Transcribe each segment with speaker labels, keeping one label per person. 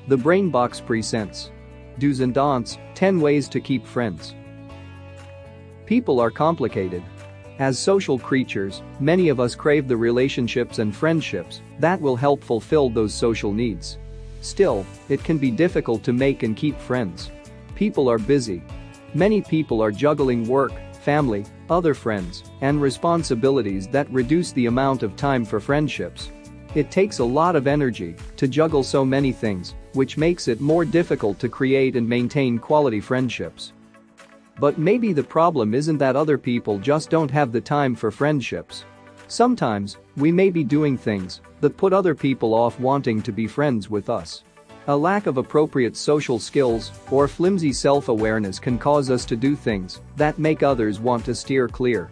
Speaker 1: The Brain Box presents Do's and Don'ts, 10 Ways to Keep Friends. People are complicated. As social creatures, many of us crave the relationships and friendships that will help fulfill those social needs. Still, it can be difficult to make and keep friends. People are busy. Many people are juggling work, family, other friends, and responsibilities that reduce the amount of time for friendships. It takes a lot of energy to juggle so many things, which makes it more difficult to create and maintain quality friendships. But maybe the problem isn't that other people just don't have the time for friendships. Sometimes, we may be doing things that put other people off wanting to be friends with us. A lack of appropriate social skills or flimsy self-awareness can cause us to do things that make others want to steer clear.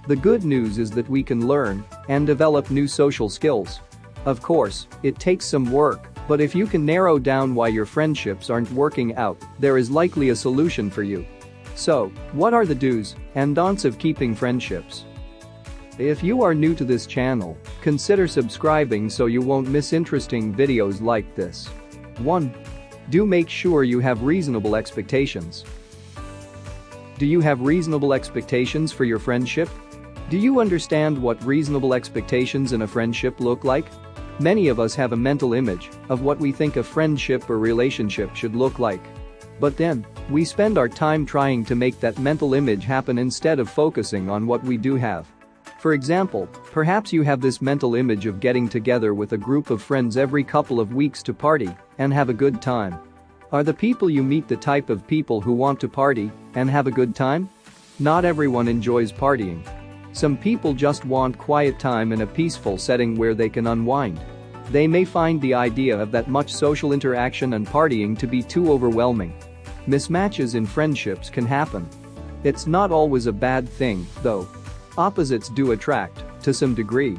Speaker 1: The good news is that we can learn and develop new social skills. Of course, it takes some work, but if you can narrow down why your friendships aren't working out, there is likely a solution for you. So, what are the do's and don'ts of keeping friendships? If you are new to this channel, consider subscribing so you won't miss interesting videos like this. 1. Do make sure you have reasonable expectations. Do you have reasonable expectations for your friendship? Do you understand what reasonable expectations in a friendship look like? Many of us have a mental image of what we think a friendship or relationship should look like. But then, we spend our time trying to make that mental image happen instead of focusing on what we do have. For example, perhaps you have this mental image of getting together with a group of friends every couple of weeks to party and have a good time. Are the people you meet the type of people who want to party and have a good time? Not everyone enjoys partying. Some people just want quiet time in a peaceful setting where they can unwind. They may find the idea of that much social interaction and partying to be too overwhelming. Mismatches in friendships can happen. It's not always a bad thing, though. Opposites do attract, to some degree.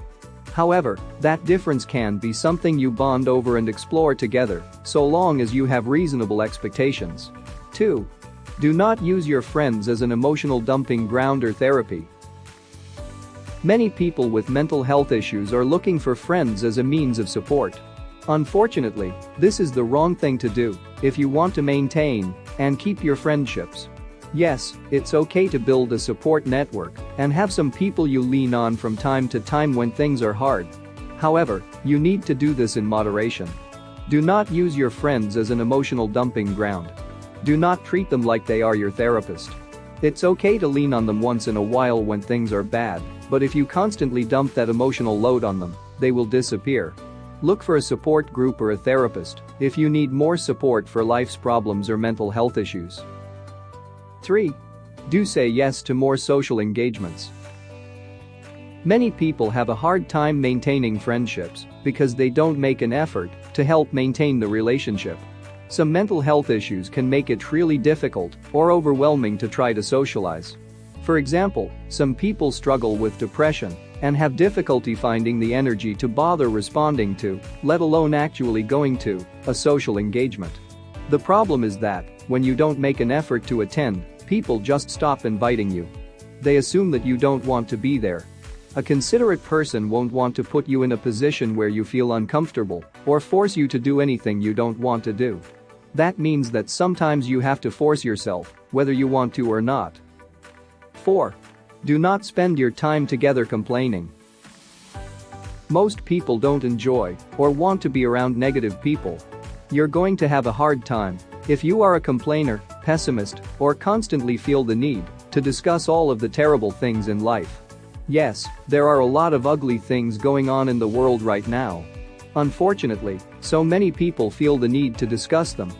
Speaker 1: However, that difference can be something you bond over and explore together, so long as you have reasonable expectations. 2. Do not use your friends as an emotional dumping ground or therapy. Many people with mental health issues are looking for friends as a means of support. Unfortunately, this is the wrong thing to do if you want to maintain and keep your friendships. Yes, it's okay to build a support network and have some people you lean on from time to time when things are hard. However, you need to do this in moderation. Do not use your friends as an emotional dumping ground. Do not treat them like they are your therapist. It's okay to lean on them once in a while when things are bad, but if you constantly dump that emotional load on them, they will disappear. Look for a support group or a therapist if you need more support for life's problems or mental health issues. 3. Do say yes to more social engagements. Many people have a hard time maintaining friendships because they don't make an effort to help maintain the relationship. Some mental health issues can make it really difficult or overwhelming to try to socialize. For example, some people struggle with depression and have difficulty finding the energy to bother responding to, let alone actually going to, a social engagement. The problem is that, when you don't make an effort to attend, people just stop inviting you. They assume that you don't want to be there. A considerate person won't want to put you in a position where you feel uncomfortable or force you to do anything you don't want to do. That means that sometimes you have to force yourself, whether you want to or not. 4. Do not spend your time together complaining. Most people don't enjoy or want to be around negative people. You're going to have a hard time if you are a complainer, pessimist, or constantly feel the need to discuss all of the terrible things in life. Yes, there are a lot of ugly things going on in the world right now. Unfortunately, so many people feel the need to discuss them.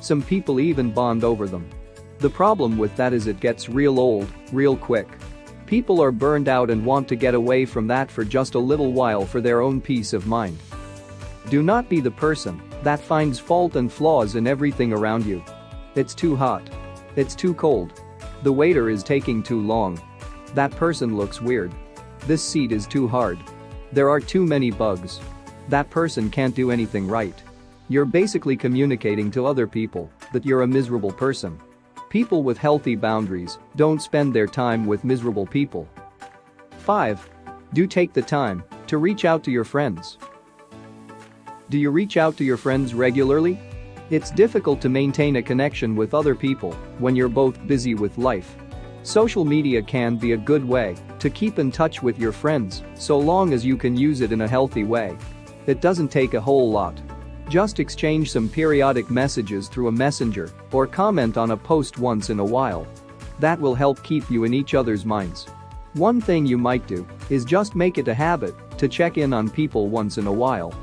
Speaker 1: Some people even bond over them. The problem with that is it gets real old, real quick. People are burned out and want to get away from that for just a little while for their own peace of mind. Do not be the person that finds fault and flaws in everything around you. It's too hot. It's too cold. The waiter is taking too long. That person looks weird. This seat is too hard. There are too many bugs. That person can't do anything right. You're basically communicating to other people that you're a miserable person. People with healthy boundaries don't spend their time with miserable people. 5. Do take the time to reach out to your friends. Do you reach out to your friends regularly? It's difficult to maintain a connection with other people when you're both busy with life. Social media can be a good way to keep in touch with your friends so long as you can use it in a healthy way. It doesn't take a whole lot. Just exchange some periodic messages through a messenger or comment on a post once in a while. That will help keep you in each other's minds. One thing you might do is just make it a habit to check in on people once in a while.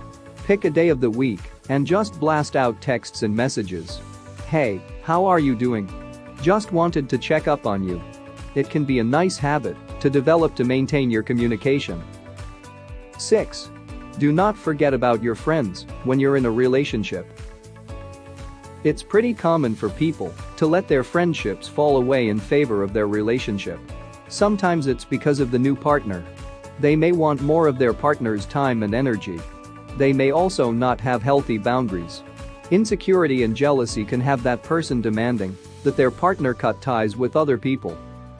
Speaker 1: Pick a day of the week and just blast out texts and messages. Hey, how are you doing? Just wanted to check up on you. It can be a nice habit to develop to maintain your communication. 6. Do not forget about your friends when you're in a relationship. It's pretty common for people to let their friendships fall away in favor of their relationship. Sometimes it's because of the new partner. They may want more of their partner's time and energy. They may also not have healthy boundaries. Insecurity and jealousy can have that person demanding that their partner cut ties with other people.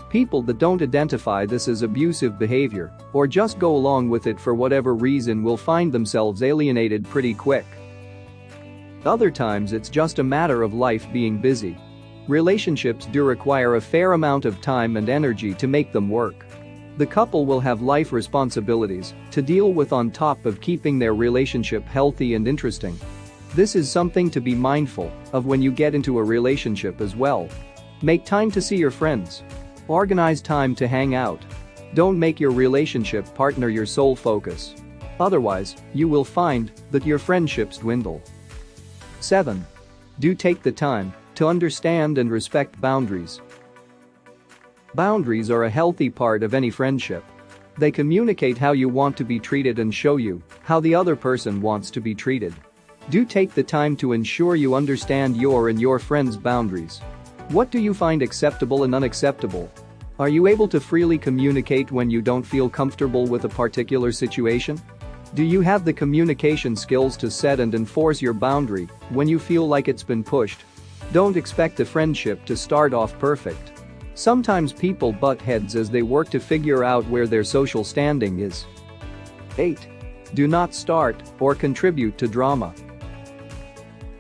Speaker 1: People that don't identify this as abusive behavior or just go along with it for whatever reason will find themselves alienated pretty quick. Other times it's just a matter of life being busy. Relationships do require a fair amount of time and energy to make them work. The couple will have life responsibilities to deal with on top of keeping their relationship healthy and interesting. This is something to be mindful of when you get into a relationship as well. Make time to see your friends. Organize time to hang out. Don't make your relationship partner your sole focus. Otherwise, you will find that your friendships dwindle. 7. Do take the time to understand and respect boundaries. Boundaries are a healthy part of any friendship. They communicate how you want to be treated and show you how the other person wants to be treated. Do take the time to ensure you understand your and your friend's boundaries. What do you find acceptable and unacceptable? Are you able to freely communicate when you don't feel comfortable with a particular situation? Do you have the communication skills to set and enforce your boundary when you feel like it's been pushed? Don't expect a friendship to start off perfect. Sometimes people butt heads as they work to figure out where their social standing is. 8. Do not start or contribute to drama.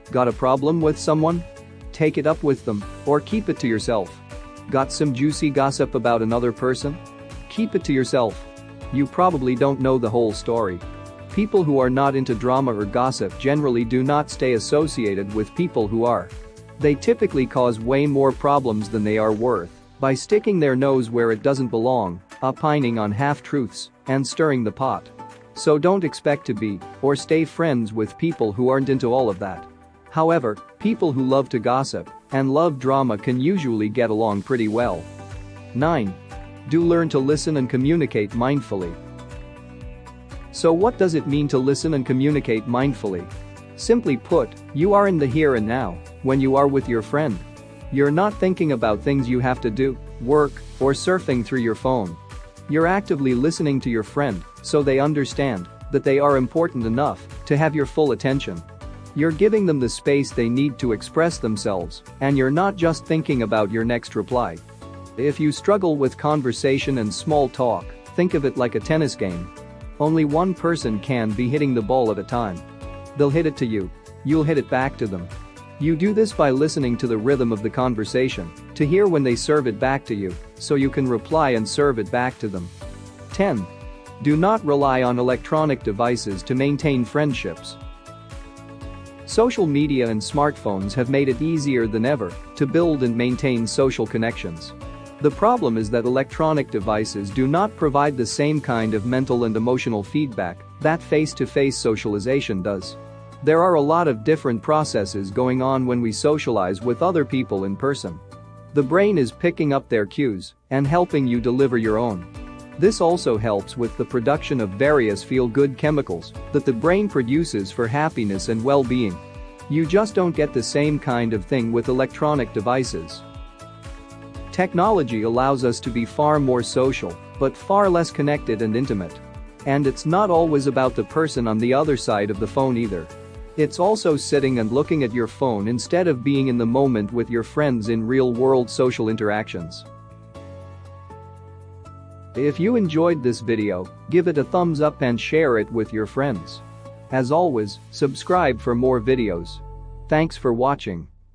Speaker 1: Got a problem with someone? Take it up with them or keep it to yourself. Got some juicy gossip about another person? Keep it to yourself. You probably don't know the whole story. People who are not into drama or gossip generally do not stay associated with people who are. They typically cause way more problems than they are worth by sticking their nose where it doesn't belong, opining on half-truths, and stirring the pot. So don't expect to be or stay friends with people who aren't into all of that. However, people who love to gossip and love drama can usually get along pretty well. 9. Do learn to listen and communicate mindfully. So what does it mean to listen and communicate mindfully? Simply put, you are in the here and now when you are with your friend. You're not thinking about things you have to do, work, or surfing through your phone. You're actively listening to your friend so they understand that they are important enough to have your full attention. You're giving them the space they need to express themselves, and you're not just thinking about your next reply. If you struggle with conversation and small talk, think of it like a tennis game. Only one person can be hitting the ball at a time. They'll hit it to you. You'll hit it back to them. You do this by listening to the rhythm of the conversation, to hear when they serve it back to you, so you can reply and serve it back to them. 10. Do not rely on electronic devices to maintain friendships. Social media and smartphones have made it easier than ever to build and maintain social connections. The problem is that electronic devices do not provide the same kind of mental and emotional feedback that face-to-face socialization does. There are a lot of different processes going on when we socialize with other people in person. The brain is picking up their cues and helping you deliver your own. This also helps with the production of various feel-good chemicals that the brain produces for happiness and well-being. You just don't get the same kind of thing with electronic devices. Technology allows us to be far more social, but far less connected and intimate. And it's not always about the person on the other side of the phone either. It's also sitting and looking at your phone instead of being in the moment with your friends in real-world social interactions. If you enjoyed this video, give it a thumbs up and share it with your friends. As always, subscribe for more videos. Thanks for watching.